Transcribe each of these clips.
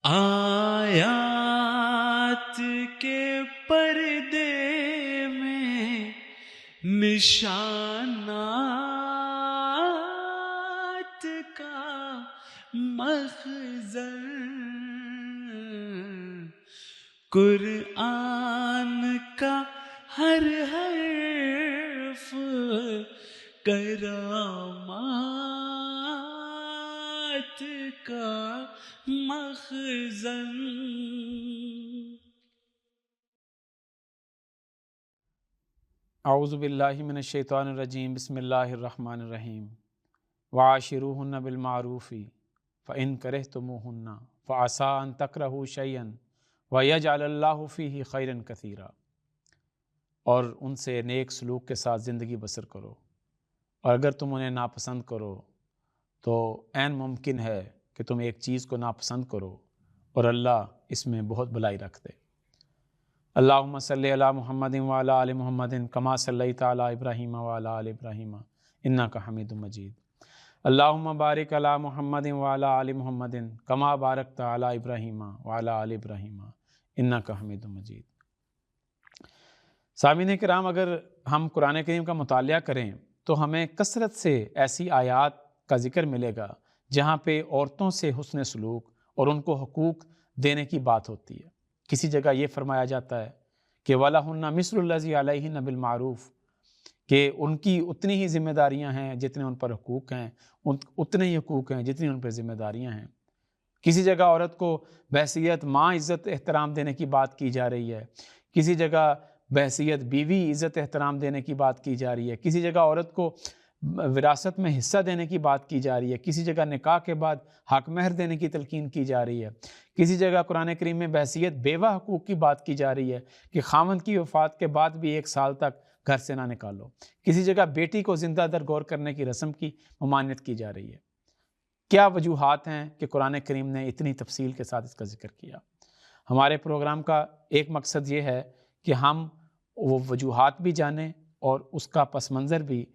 آیات کے پردے میں نشانات کا مخزن، قرآن کا ہر حرف کرامات کا مخزن۔ اعوذ باللہ من الشیطان الرجیم، بسم اللہ الرحمن الرحیم۔ وعاشروہن بالمعروف فإن کرہتموہن فعسیٰ ان تکرہوا شیئا ویجعل اللہ فیہ خیرا کثیرا۔ اور ان سے نیک سلوک کے ساتھ زندگی بسر کرو، اور اگر تم انہیں ناپسند کرو تو عین ممکن ہے کہ تم ایک چیز کو ناپسند کرو اور اللہ اس میں بہت بھلائی رکھ دے۔ اللہم صلی علی محمد وعلی آل محمد کما صلیت علی ابراہیم وعلی آل ابراہیم انک حمید مجید۔ اللہم بارک علی محمد وعلی آل محمد کما بارکت علی ابراہیم وعلی آل ابراہیم انک حمید مجید۔ سامعین کرام، اگر ہم قرآن کریم کا مطالعہ کریں تو ہمیں کثرت سے ایسی آیات کا ذکر ملے گا جہاں پہ عورتوں سے حسن سلوک اور ان کو حقوق دینے کی بات ہوتی ہے۔ کسی جگہ یہ فرمایا جاتا ہے کہ وَلَهُنَّ مِثْلُ الَّذِي عَلَيْهِنَّ بِالْمَعْرُوفِ، کہ ان کی اتنی ہی ذمہ داریاں ہیں جتنے ان پر حقوق ہیں، اتنے ہی حقوق ہیں جتنی ان پر ذمہ داریاں ہیں۔ کسی جگہ عورت کو بحیثیت ماں عزت احترام دینے کی بات کی جا رہی ہے، کسی جگہ بحیثیت بیوی عزت احترام دینے کی بات کی جا رہی ہے، کسی جگہ عورت کو وراثت میں حصہ دینے کی بات کی جا رہی ہے، کسی جگہ نکاح کے بعد حق مہر دینے کی تلقین کی جا رہی ہے، کسی جگہ قرآن کریم میں بحیثیت بیوہ حقوق کی بات کی جا رہی ہے کہ خاوند کی وفات کے بعد بھی 1 سال تک گھر سے نہ نکالو، کسی جگہ بیٹی کو زندہ درگور کرنے کی رسم کی ممانعت کی جا رہی ہے۔ کیا وجوہات ہیں کہ قرآن کریم نے اتنی تفصیل کے ساتھ اس کا ذکر کیا؟ ہمارے پروگرام کا ایک مقصد یہ ہے کہ ہم وہ وجوہات بھی جانیں اور اس کا پس منظر بھی،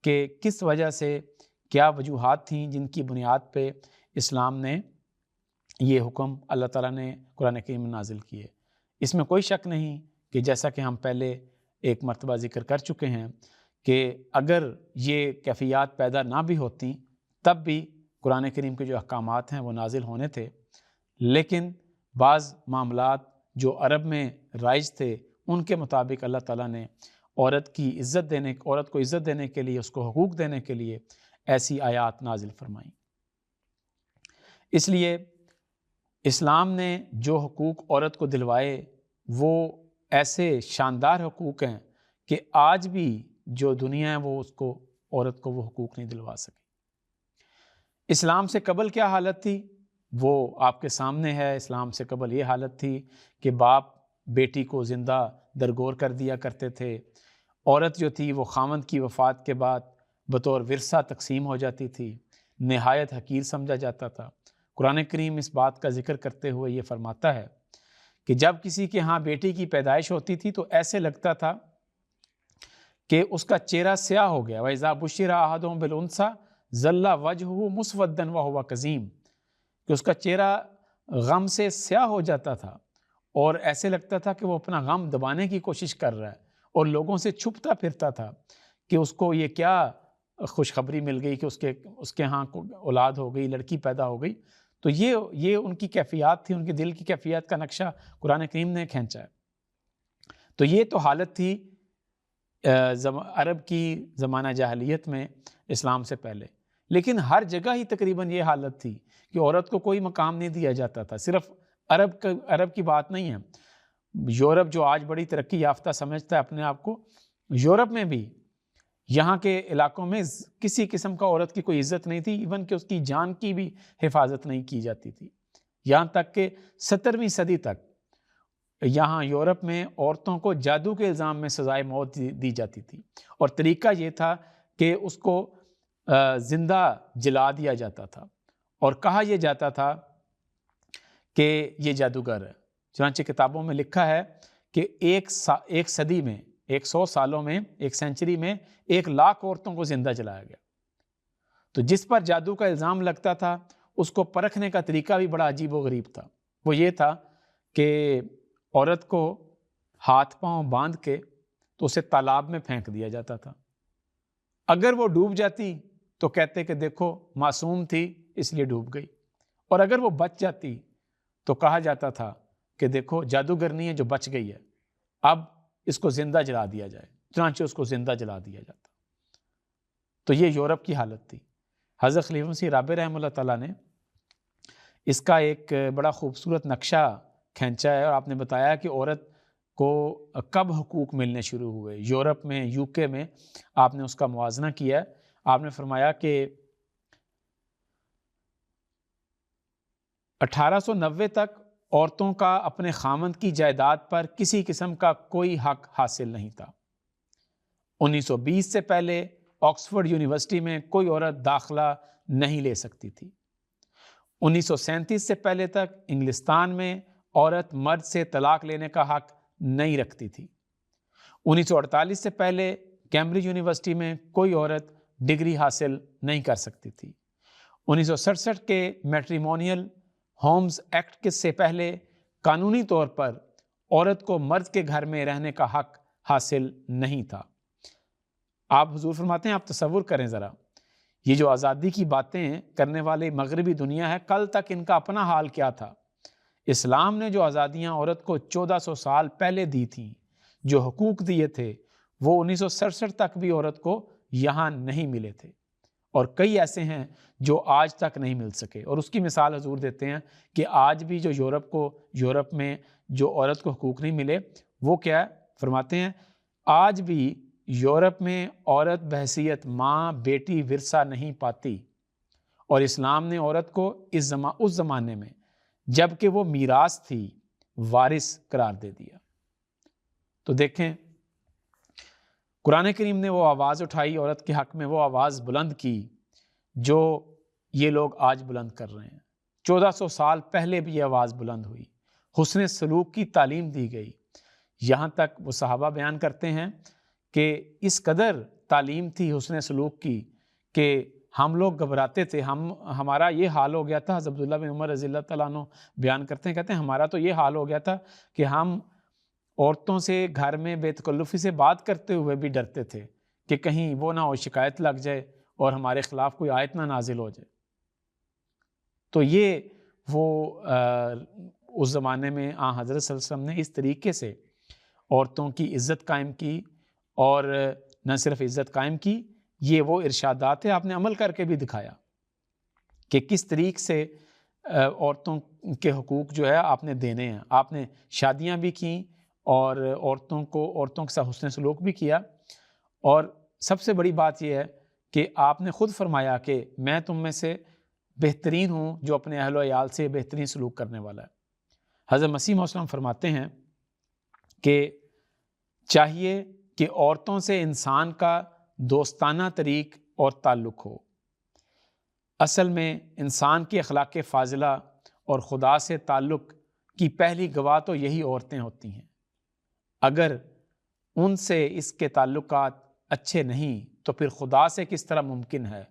کہ کس وجہ سے کیا وجوہات تھیں جن کی بنیاد پہ اسلام نے یہ حکم اللہ تعالیٰ نے قرآن کریم میں نازل کیے۔ اس میں کوئی شک نہیں کہ جیسا کہ ہم پہلے ایک مرتبہ ذکر کر چکے ہیں کہ اگر یہ کیفیات پیدا نہ بھی ہوتی تب بھی قرآن کریم کے جو احکامات ہیں وہ نازل ہونے تھے، لیکن بعض معاملات جو عرب میں رائج تھے ان کے مطابق اللہ تعالیٰ نے عورت کو عزت دینے کے لیے، اس کو حقوق دینے کے لیے ایسی آیات نازل فرمائیں۔ اس لیے اسلام نے جو حقوق عورت کو دلوائے وہ ایسے شاندار حقوق ہیں کہ آج بھی جو دنیا ہے وہ عورت کو وہ حقوق نہیں دلوا سکی۔ اسلام سے قبل کیا حالت تھی وہ آپ کے سامنے ہے۔ اسلام سے قبل یہ حالت تھی کہ باپ بیٹی کو زندہ درگور کر دیا کرتے تھے، عورت جو تھی وہ خاوند کی وفات کے بعد بطور ورثہ تقسیم ہو جاتی تھی، نہایت حقیر سمجھا جاتا تھا۔ قرآن کریم اس بات کا ذکر کرتے ہوئے یہ فرماتا ہے کہ جب کسی کے ہاں بیٹی کی پیدائش ہوتی تھی تو ایسے لگتا تھا کہ اس کا چہرہ سیاہ ہو گیا۔ وَإِذَا بُشِّرَ أَحَدُهُم بِالْأُنثىٰ ظَلَّ وَجْهُهُ مُسْوَدًّا وَهُوَ كَظِيمٌ، کہ اس کا چہرہ غم سے سیاہ ہو جاتا تھا اور ایسے لگتا تھا کہ وہ اپنا غم دبانے کی کوشش کر رہا ہے اور لوگوں سے چھپتا پھرتا تھا کہ اس کو یہ کیا خوشخبری مل گئی کہ اس کے ہاں اولاد ہو گئی، لڑکی پیدا ہو گئی۔ تو یہ ان کی کیفیات تھی، ان کے دل کی کیفیات کا نقشہ قرآن کریم نے کھینچا ہے۔ تو یہ تو حالت تھی عرب کی زمانہ جاہلیت میں اسلام سے پہلے، لیکن ہر جگہ ہی تقریباً یہ حالت تھی کہ عورت کو کوئی مقام نہیں دیا جاتا تھا۔ صرف عرب کی بات نہیں ہے، یورپ جو آج بڑی ترقی یافتہ سمجھتا ہے اپنے آپ کو، یورپ میں بھی یہاں کے علاقوں میں کسی قسم کا عورت کی کوئی عزت نہیں تھی، ایون کہ اس کی جان کی بھی حفاظت نہیں کی جاتی تھی۔ یہاں تک کہ 17ویں صدی تک یہاں یورپ میں عورتوں کو جادو کے الزام میں سزائے موت دی جاتی تھی، اور طریقہ یہ تھا کہ اس کو زندہ جلا دیا جاتا تھا اور کہا یہ جاتا تھا کہ یہ جادوگر ہے۔ چنانچہ کتابوں میں لکھا ہے کہ ایک صدی میں، 100 سالوں میں، 1 سینچری میں 1,00,000 عورتوں کو زندہ جلایا گیا۔ تو جس پر جادو کا الزام لگتا تھا اس کو پرکھنے کا طریقہ بھی بڑا عجیب و غریب تھا۔ وہ یہ تھا کہ عورت کو ہاتھ پاؤں باندھ کے تو اسے تالاب میں پھینک دیا جاتا تھا. اگر وہ ڈوب جاتی تو کہتے کہ دیکھو معصوم تھی اس لیے ڈوب گئی، اور اگر وہ بچ جاتی تو کہا جاتا تھا کہ دیکھو جادوگرنی ہے جو بچ گئی ہے، اب اس کو زندہ جلا دیا جائے. چنانچہ اس کو زندہ جلا دیا جاتا. تو یہ یورپ کی حالت تھی. حضرت خلیفہ مسیح رابع رحمہ اللہ تعالیٰ نے اس کا ایک بڑا خوبصورت نقشہ کھینچا ہے، اور آپ نے بتایا کہ عورت کو کب حقوق ملنے شروع ہوئے. یورپ میں، یو کے میں آپ نے اس کا موازنہ کیا ہے. آپ نے فرمایا کہ 1890 تک عورتوں کا اپنے خامند کی جائیداد پر کسی قسم کا کوئی حق حاصل نہیں تھا. 1920 سے پہلے آکسفورڈ یونیورسٹی میں کوئی عورت داخلہ نہیں لے سکتی تھی. 1937 سے پہلے تک انگلستان میں عورت مرد سے طلاق لینے کا حق نہیں رکھتی تھی. 1948 سے پہلے کیمبرج یونیورسٹی میں کوئی عورت ڈگری حاصل نہیں کر سکتی تھی. 1967 کے میٹریمونیل ہومز ایکٹ سے پہلے قانونی طور پر عورت کو مرد کے گھر میں رہنے کا حق حاصل نہیں تھا. آپ حضور فرماتے ہیں، آپ تصور کریں ذرا، یہ جو آزادی کی باتیں کرنے والے مغربی دنیا ہے، کل تک ان کا اپنا حال کیا تھا. اسلام نے جو آزادیاں عورت کو 1400 سال پہلے دی تھیں، جو حقوق دیے تھے، وہ 1967 تک بھی عورت کو یہاں نہیں ملے تھے، اور کئی ایسے ہیں جو آج تک نہیں مل سکے. اور اس کی مثال حضور دیتے ہیں کہ آج بھی جو یورپ میں جو عورت کو حقوق نہیں ملے، وہ کیا ہے؟ فرماتے ہیں آج بھی یورپ میں عورت بحیثیت ماں بیٹی ورثہ نہیں پاتی، اور اسلام نے عورت کو اس زمانے میں جب کہ وہ میراث تھی وارث قرار دے دیا. تو دیکھیں قرآن کریم نے وہ آواز اٹھائی، عورت کے حق میں وہ آواز بلند کی جو یہ لوگ آج بلند کر رہے ہیں. 1400 سال پہلے بھی یہ آواز بلند ہوئی. حسن سلوک کی تعلیم دی گئی. یہاں تک وہ صحابہ بیان کرتے ہیں کہ اس قدر تعلیم تھی حسن سلوک کی کہ ہم لوگ گھبراتے تھے. ہمارا یہ حال ہو گیا تھا. حضرت عبداللہ بن عمر رضی اللہ تعالیٰ عنہ بیان کرتے ہیں، کہتے ہیں ہمارا تو یہ حال ہو گیا تھا کہ ہم عورتوں سے گھر میں بے تکلفی سے بات کرتے ہوئے بھی ڈرتے تھے کہ کہیں وہ نہ ہو شکایت لگ جائے اور ہمارے خلاف کوئی آیت نہ نازل ہو جائے. تو یہ وہ اس زمانے میں حضرت صلی اللہ علیہ وسلم نے اس طریقے سے عورتوں کی عزت قائم کی، اور نہ صرف عزت قائم کی، یہ وہ ارشادات ہیں آپ نے عمل کر کے بھی دکھایا کہ کس طریقے سے عورتوں کے حقوق جو ہے آپ نے دینے ہیں. آپ نے شادیاں بھی کیں اور عورتوں کے ساتھ حسن سلوک بھی کیا، اور سب سے بڑی بات یہ ہے کہ آپ نے خود فرمایا کہ میں تم میں سے بہترین ہوں جو اپنے اہل و عیال سے بہترین سلوک کرنے والا ہے. حضرت مسیح موعود وسلم فرماتے ہیں کہ چاہیے کہ عورتوں سے انسان کا دوستانہ طریق اور تعلق ہو. اصل میں انسان کی اخلاق فاضلہ اور خدا سے تعلق کی پہلی گواہ تو یہی عورتیں ہوتی ہیں. اگر ان سے اس کے تعلقات اچھے نہیں تو پھر خدا سے کس طرح ممکن ہے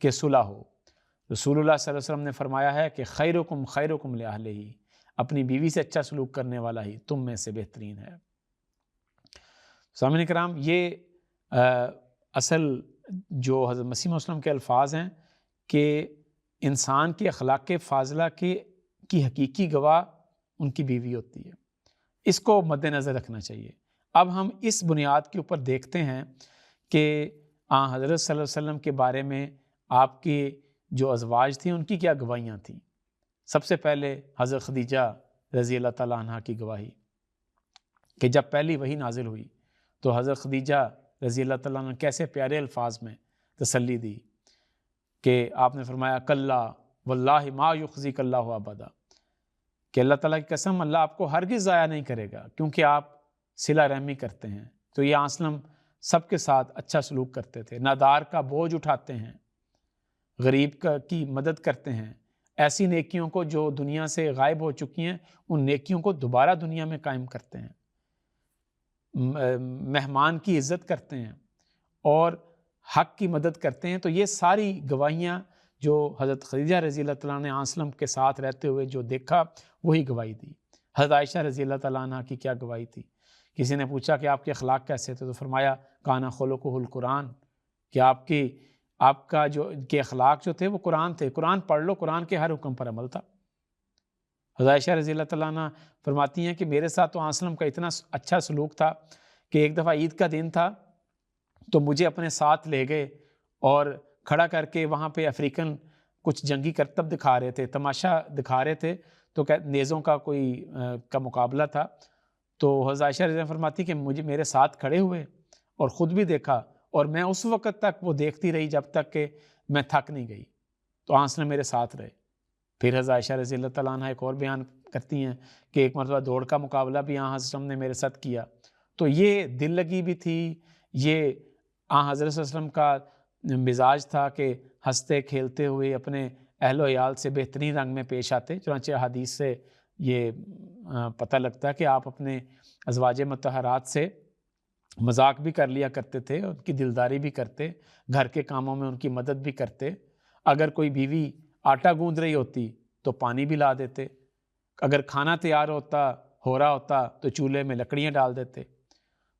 کہ صلح ہو. رسول اللہ صلی اللہ علیہ وسلم نے فرمایا ہے کہ خیرکم خیرکم لأہلہ، اپنی بیوی سے اچھا سلوک کرنے والا ہی تم میں سے بہترین ہے. سامعین کرام، یہ اصل جو حضرت مسیح موعود وسلم کے الفاظ ہیں کہ انسان کی اخلاق فاضلہ کی حقیقی گواہ ان کی بیوی ہوتی ہے. اس کو مد نظر رکھنا چاہیے. اب ہم اس بنیاد کے اوپر دیکھتے ہیں کہ حضرت صلی اللہ علیہ وسلم کے بارے میں آپ کی جو ازواج تھیں ان کی کیا گواہیاں تھیں. سب سے پہلے حضرت خدیجہ رضی اللہ تعالیٰ عنہ کی گواہی کہ جب پہلی وحی نازل ہوئی تو حضرت خدیجہ رضی اللہ تعالیٰ عنہ کیسے پیارے الفاظ میں تسلی دی کہ آپ نے فرمایا کلا واللہ ما یخزیک اللہ ابدا، کہ اللہ تعالیٰ کی قسم اللہ آپ کو ہرگز ضائع نہیں کرے گا کیونکہ آپ صلہ رحمی کرتے ہیں. تو یہ اسلم سب کے ساتھ اچھا سلوک کرتے تھے، نادار کا بوجھ اٹھاتے ہیں، غریب کی مدد کرتے ہیں، ایسی نیکیوں کو جو دنیا سے غائب ہو چکی ہیں ان نیکیوں کو دوبارہ دنیا میں قائم کرتے ہیں، مہمان کی عزت کرتے ہیں اور حق کی مدد کرتے ہیں. تو یہ ساری گواہیاں جو حضرت خدیجہ رضی اللہ تعالیٰ نے آن وسلم کے ساتھ رہتے ہوئے جو دیکھا وہی گواہی دی۔ حضرت عائشہ رضی اللہ تعالیٰ عنہ کی کیا گواہی تھی؟ کسی نے پوچھا کہ آپ کے اخلاق کیسے تھے، تو فرمایا کانا خلقہ القرآن، کہ آپ کا جو کے اخلاق جو تھے وہ قرآن تھے، قرآن پڑھ لو، قرآن کے ہر حکم پر عمل تھا۔ حضرت عائشہ رضی اللہ تعالیٰ عنہ فرماتی ہیں کہ میرے ساتھ تو آن وسلم کا اتنا اچھا سلوک تھا کہ ایک دفعہ عید کا دن تھا تو مجھے اپنے ساتھ لے گئے اور کھڑا کر کے وہاں پہ افریقن کچھ جنگی کرتب دکھا رہے تھے، تماشا دکھا رہے تھے، تو نیزوں کا کا مقابلہ تھا۔ تو حضرت عائشہ رضی اللہ عنہ فرماتی کہ میرے ساتھ کھڑے ہوئے اور خود بھی دیکھا، اور میں اس وقت تک وہ دیکھتی رہی جب تک کہ میں تھک نہیں گئی، تو آنس نے میرے ساتھ رہے۔ پھر حضرت عائشہ رضی اللہ تعالیٰ عنہ ایک اور بیان کرتی ہیں کہ ایک مرتبہ دوڑ کا مقابلہ بھی حضرت نے میرے ساتھ کیا، تو یہ دل لگی بھی تھی، یہ حضرت صلی اللہ علیہ وسلم کا مزاج تھا کہ ہنستے کھیلتے ہوئے اپنے اہل و عیال سے بہترین رنگ میں پیش آتے۔ چنانچہ حدیث سے یہ پتہ لگتا ہے کہ آپ اپنے ازواج مطہرات سے مذاق بھی کر لیا کرتے تھے، ان کی دلداری بھی کرتے، گھر کے کاموں میں ان کی مدد بھی کرتے۔ اگر کوئی بیوی آٹا گوندھ رہی ہوتی تو پانی بھی لا دیتے، اگر کھانا تیار ہو رہا ہوتا تو چولہے میں لکڑیاں ڈال دیتے۔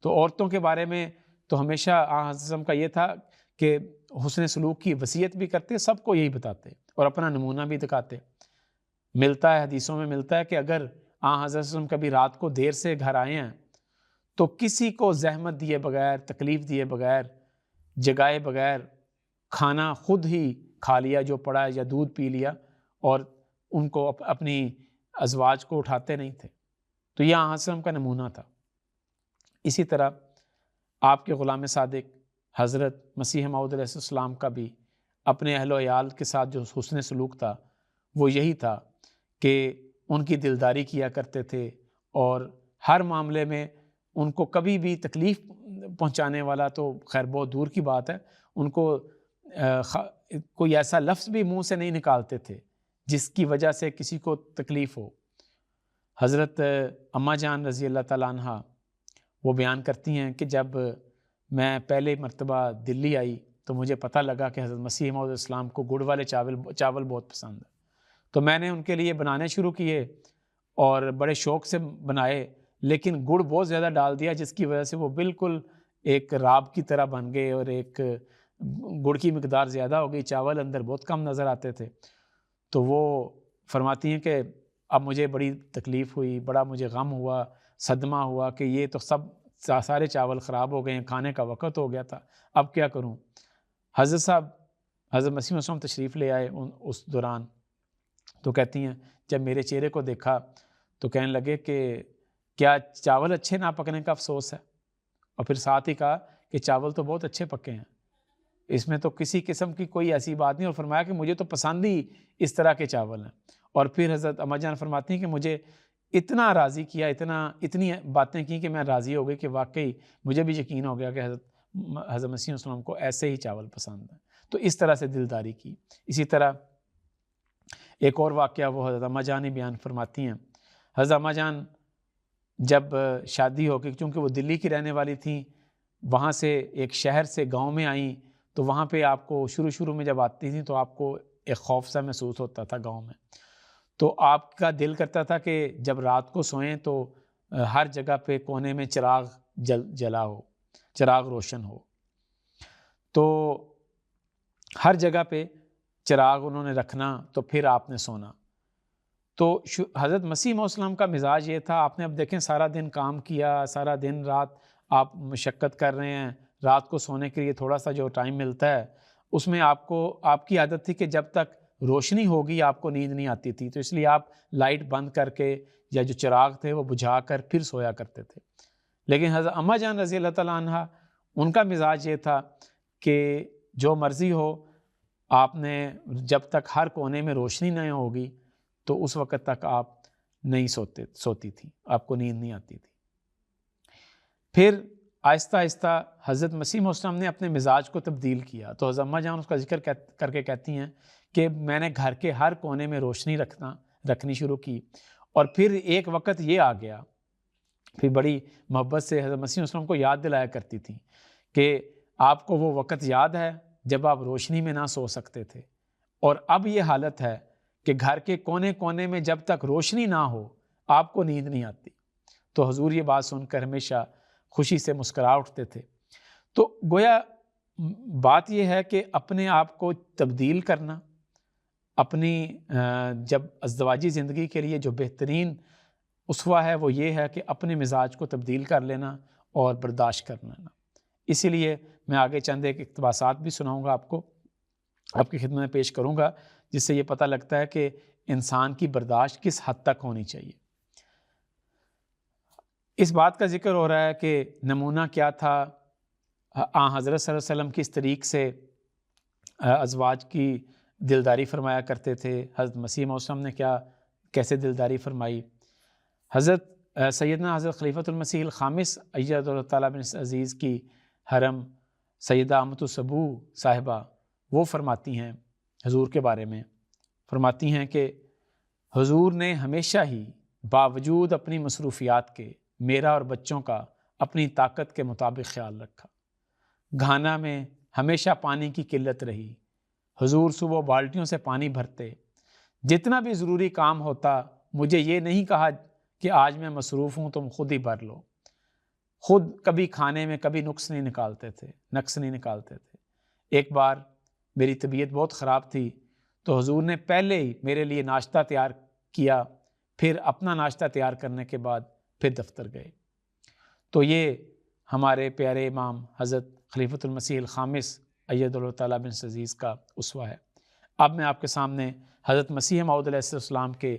تو عورتوں کے بارے میں تو ہمیشہ حضرت کا یہ تھا کہ حسن سلوک کی وصیت بھی کرتے، سب کو یہی بتاتے اور اپنا نمونہ بھی دکھاتے۔ ملتا ہے حدیثوں میں ملتا ہے کہ اگر حضرت کبھی رات کو دیر سے گھر آئے ہیں تو کسی کو زحمت دیے بغیر، تکلیف دیے بغیر، جگائے بغیر کھانا خود ہی کھا لیا جو پڑا یا دودھ پی لیا، اور ان کو اپنی ازواج کو اٹھاتے نہیں تھے۔ تو یہ حضرت کا نمونہ تھا۔ اسی طرح آپ کے غلام صادق حضرت مسیح موعود علیہ السلام کا بھی اپنے اہل و عیال کے ساتھ جو حسن سلوک تھا وہ یہی تھا کہ ان کی دلداری کیا کرتے تھے، اور ہر معاملے میں ان کو کبھی بھی تکلیف پہنچانے والا تو خیر بہت دور کی بات ہے، ان کو کوئی ایسا لفظ بھی منہ سے نہیں نکالتے تھے جس کی وجہ سے کسی کو تکلیف ہو۔ حضرت اماں جان رضی اللہ تعالیٰ عنہ وہ بیان کرتی ہیں کہ جب میں پہلے مرتبہ دلی آئی تو مجھے پتہ لگا کہ حضرت مسیح موعود علیہ السلام کو گڑ والے چاول بہت پسند ہے، تو میں نے ان کے لیے بنانے شروع کیے اور بڑے شوق سے بنائے، لیکن گڑ بہت زیادہ ڈال دیا جس کی وجہ سے وہ بالکل ایک راب کی طرح بن گئے، اور ایک گڑ کی مقدار زیادہ ہو گئی، چاول اندر بہت کم نظر آتے تھے۔ تو وہ فرماتی ہیں کہ اب مجھے بڑی تکلیف ہوئی، بڑا مجھے غم ہوا، صدمہ ہوا کہ یہ تو سارے چاول خراب ہو گئے ہیں، کھانے کا وقت ہو گیا تھا، اب کیا کروں۔ حضرت مسیح وسلم تشریف لے آئے اس دوران، تو کہتی ہیں جب میرے چہرے کو دیکھا تو کہنے لگے کہ کیا چاول اچھے نہ پکنے کا افسوس ہے، اور پھر ساتھ ہی کہا کہ چاول تو بہت اچھے پکے ہیں، اس میں تو کسی قسم کی کوئی ایسی بات نہیں، اور فرمایا کہ مجھے تو پسند ہی اس طرح کے چاول ہیں۔ اور پھر حضرت اماں جان فرماتی ہیں کہ مجھے اتنا راضی کیا، اتنی باتیں کی کہ میں راضی ہو گئی کہ واقعی مجھے بھی یقین ہو گیا کہ حضرت مسیح وسلم کو ایسے ہی چاول پسند ہیں۔ تو اس طرح سے دلداری کی۔ اسی طرح ایک اور واقعہ وہ حضرت اماں جان ہی بیان فرماتی ہیں۔ حضرت اماں جان جب شادی ہو کے، چونکہ وہ دلی کی رہنے والی تھیں، وہاں سے ایک شہر سے گاؤں میں آئیں، تو وہاں پہ آپ کو شروع میں جب آتی تھیں تو آپ کو ایک خوف سا محسوس ہوتا تھا گاؤں میں، تو آپ کا دل کرتا تھا کہ جب رات کو سوئیں تو ہر جگہ پہ کونے میں چراغ جلا ہو، چراغ روشن ہو، تو ہر جگہ پہ چراغ انہوں نے رکھنا، تو پھر آپ نے سونا۔ تو حضرت مسیح موعود السلام کا مزاج یہ تھا، آپ نے اب دیکھیں سارا دن کام کیا، سارا دن رات آپ مشقت کر رہے ہیں، رات کو سونے کے لیے تھوڑا سا جو ٹائم ملتا ہے اس میں آپ کی عادت تھی کہ جب تک روشنی ہوگی آپ کو نیند نہیں آتی تھی، تو اس لیے آپ لائٹ بند کر کے یا جو چراغ تھے وہ بجھا کر پھر سویا کرتے تھے۔ لیکن حضرت اماں جان رضی اللہ تعالیٰ عنہ ان کا مزاج یہ تھا کہ جو مرضی ہو، آپ نے جب تک ہر کونے میں روشنی نہیں ہوگی تو اس وقت تک آپ نہیں سوتی تھی، آپ کو نیند نہیں آتی تھی۔ پھر آہستہ آہستہ حضرت مسیح موعود السلام نے اپنے مزاج کو تبدیل کیا، تو حضرت اماں جان اس کا ذکر کر کے کہتی ہیں کہ میں نے گھر کے ہر کونے میں روشنی رکھنی شروع کی، اور پھر ایک وقت یہ آ گیا، پھر بڑی محبت سے حضرت مسیح وسلم کو یاد دلایا کرتی تھیں کہ آپ کو وہ وقت یاد ہے جب آپ روشنی میں نہ سو سکتے تھے، اور اب یہ حالت ہے کہ گھر کے کونے کونے میں جب تک روشنی نہ ہو آپ کو نیند نہیں آتی۔ تو حضور یہ بات سن کر ہمیشہ خوشی سے مسکرا اٹھتے تھے۔ تو گویا بات یہ ہے کہ اپنے آپ کو تبدیل کرنا، اپنی جب ازدواجی زندگی کے لیے جو بہترین اسوہ ہے وہ یہ ہے کہ اپنے مزاج کو تبدیل کر لینا اور برداشت کر لینا۔ اسی لیے میں آگے چند ایک اقتباسات بھی سناؤں گا آپ کو، آپ کی خدمت میں پیش کروں گا، جس سے یہ پتہ لگتا ہے کہ انسان کی برداشت کس حد تک ہونی چاہیے۔ اس بات کا ذکر ہو رہا ہے کہ نمونہ کیا تھا، حضرت صلی اللہ علیہ وسلم کس طریق سے ازواج کی دلداری فرمایا کرتے تھے، حضرت مسیح موعود صلی اللہ علیہ وسلم نے کیسے دلداری فرمائی۔ حضرت سیدنا حضرت خلیفۃ المسیح الخامس اید اللہ تعالیٰ بن عزیز کی حرم سیدہ امۃ السبو صاحبہ وہ فرماتی ہیں حضور کے بارے میں، فرماتی ہیں کہ حضور نے ہمیشہ ہی باوجود اپنی مصروفیات کے میرا اور بچوں کا اپنی طاقت کے مطابق خیال رکھا۔ گھانا میں ہمیشہ پانی کی قلت رہی، حضور صبح بالٹیوں سے پانی بھرتے، جتنا بھی ضروری کام ہوتا مجھے یہ نہیں کہا کہ آج میں مصروف ہوں تم خود ہی بھر لو، خود کبھی کھانے میں کبھی نقص نہیں نکالتے تھے۔ ایک بار میری طبیعت بہت خراب تھی تو حضور نے پہلے ہی میرے لیے ناشتہ تیار کیا، پھر اپنا ناشتہ تیار کرنے کے بعد پھر دفتر گئے۔ تو یہ ہمارے پیارے امام حضرت خلیفۃ المسیح الخامس اید اللہ تعالیٰ بن عزیز کا اسوہ ہے۔ اب میں آپ کے سامنے حضرت مسیح موعود علیہ السلام کے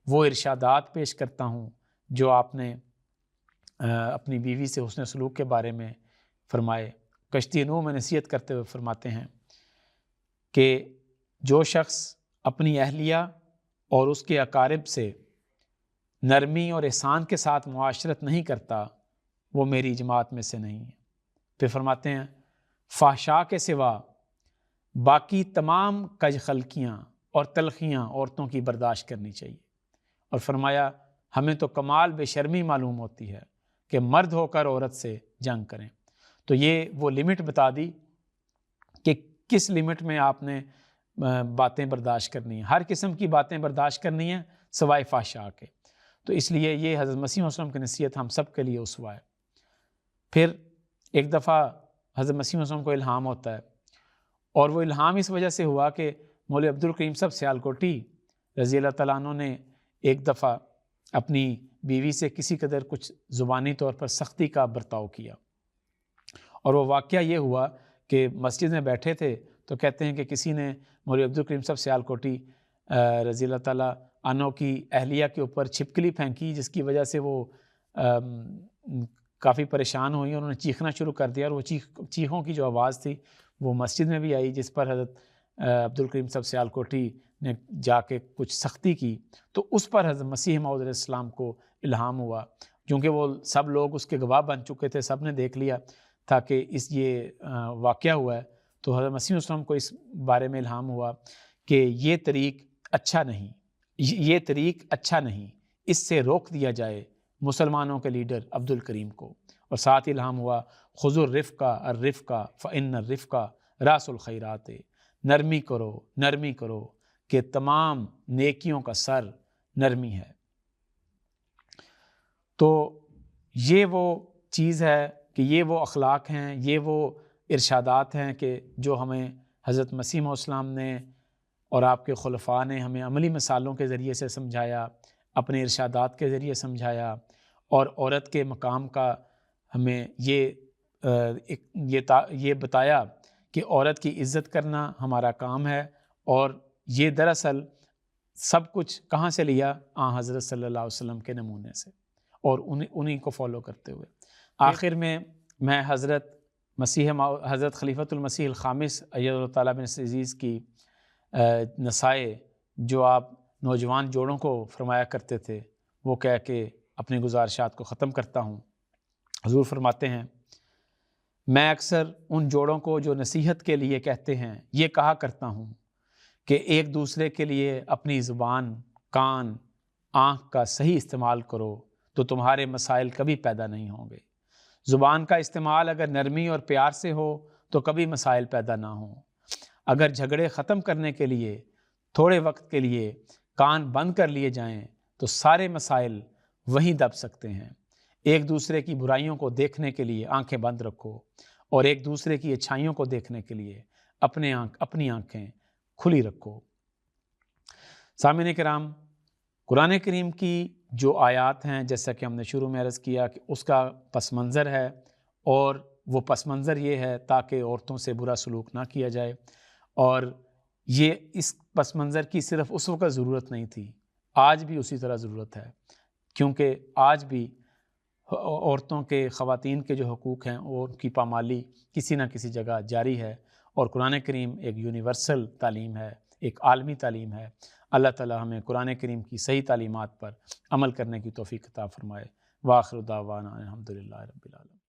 وہ ارشادات پیش کرتا ہوں جو آپ نے اپنی بیوی سے حسن سلوک کے بارے میں فرمائے۔ کشتی نوح میں نصیحت کرتے ہوئے فرماتے ہیں کہ جو شخص اپنی اہلیہ اور اس کے اقارب سے نرمی اور احسان کے ساتھ معاشرت نہیں کرتا وہ میری جماعت میں سے نہیں ہے۔ پھر فرماتے ہیں فحشاء کے سوا باقی تمام کج خلقیاں اور تلخیاں عورتوں کی برداشت کرنی چاہیے، اور فرمایا ہمیں تو کمال بے شرمی معلوم ہوتی ہے کہ مرد ہو کر عورت سے جنگ کریں۔ تو یہ وہ لمٹ بتا دی کہ کس لمٹ میں آپ نے باتیں برداشت کرنی ہیں، ہر قسم کی باتیں برداشت کرنی ہیں سوائے فحشاء کے۔ تو اس لیے یہ حضرت مسیح علیہ السلام کی نصیحت ہم سب کے لیے اسوہ ہے۔ پھر ایک دفعہ حضرت مسیح علیہ السلام کو الہام ہوتا ہے، اور وہ الہام اس وجہ سے ہوا کہ مولوی عبدالکریم صاحب سیالکوٹی رضی اللہ تعالیٰ عنہ نے ایک دفعہ اپنی بیوی سے کسی قدر کچھ زبانی طور پر سختی کا برتاؤ کیا، اور وہ واقعہ یہ ہوا کہ مسجد میں بیٹھے تھے تو کہتے ہیں کہ کسی نے مولوی عبدالکریم صاحب سیالکوٹی رضی اللہ تعالیٰ عنہ کی اہلیہ کے اوپر چھپکلی پھینکی، جس کی وجہ سے وہ کافی پریشان ہوئی، اور انہوں نے چیخنا شروع کر دیا، اور وہ چیخوں کی جو آواز تھی وہ مسجد میں بھی آئی، جس پر حضرت عبدالکریم صاحب سیالکوٹی نے جا کے کچھ سختی کی۔ تو اس پر حضرت مسیح موعود علیہ السلام کو الہام ہوا، کیونکہ وہ سب لوگ اس کے گواہ بن چکے تھے، سب نے دیکھ لیا تھا کہ یہ واقعہ ہوا ہے۔ تو حضرت مسیح علیہ السلام کو اس بارے میں الہام ہوا کہ یہ طریق اچھا نہیں، اس سے روک دیا جائے مسلمانوں کے لیڈر عبدالکریم کو۔ اور ساتھ ہی الہام ہوا خذوا الرفق فإن الرفق راس الخیرات، نرمی کرو کہ تمام نیکیوں کا سر نرمی ہے۔ تو یہ وہ چیز ہے کہ یہ وہ اخلاق ہیں، یہ وہ ارشادات ہیں کہ جو ہمیں حضرت مسیح علیہ السلام نے اور آپ کے خلفاء نے ہمیں عملی مثالوں کے ذریعے سے سمجھایا، اپنے ارشادات کے ذریعے سمجھایا، اور عورت کے مقام کا ہمیں یہ بتایا کہ عورت کی عزت کرنا ہمارا کام ہے، اور یہ دراصل سب کچھ کہاں سے لیا؟ حضرت صلی اللہ علیہ وسلم کے نمونے سے، اور انہیں کو فالو کرتے ہوئے۔ آخر میں حضرت خلیفۃ المسیح الخامس اید اللہ تعالیٰ بن عزیز کی نصائح جو آپ نوجوان جوڑوں کو فرمایا کرتے تھے وہ کہہ کے اپنے گزارشات کو ختم کرتا ہوں۔ حضور فرماتے ہیں میں اکثر ان جوڑوں کو جو نصیحت کے لیے کہتے ہیں یہ کہا کرتا ہوں کہ ایک دوسرے کے لیے اپنی زبان، کان، آنکھ کا صحیح استعمال کرو تو تمہارے مسائل کبھی پیدا نہیں ہوں گے۔ زبان کا استعمال اگر نرمی اور پیار سے ہو تو کبھی مسائل پیدا نہ ہوں۔ اگر جھگڑے ختم کرنے کے لیے تھوڑے وقت کے لیے کان بند کر لیے جائیں تو سارے مسائل وہیں دب سکتے ہیں۔ ایک دوسرے کی برائیوں کو دیکھنے کے لیے آنکھیں بند رکھو اور ایک دوسرے کی اچھائیوں کو دیکھنے کے لیے اپنی آنکھیں کھلی رکھو۔ سامعین کرام، قرآن کریم کی جو آیات ہیں، جیسا کہ ہم نے شروع میں عرض کیا کہ اس کا پس منظر ہے، اور وہ پس منظر یہ ہے تاکہ عورتوں سے برا سلوک نہ کیا جائے، اور یہ اس پس منظر کی صرف اس وقت ضرورت نہیں تھی، آج بھی اسی طرح ضرورت ہے، کیونکہ آج بھی عورتوں کے، خواتین کے جو حقوق ہیں اور ان کی پامالی کسی نہ کسی جگہ جاری ہے، اور قرآن کریم ایک یونیورسل تعلیم ہے، ایک عالمی تعلیم ہے۔ اللہ تعالی ہمیں قرآن کریم کی صحیح تعلیمات پر عمل کرنے کی توفیق عطا فرمائے۔ وآخر دعوانا الحمدللہ رب العالمین۔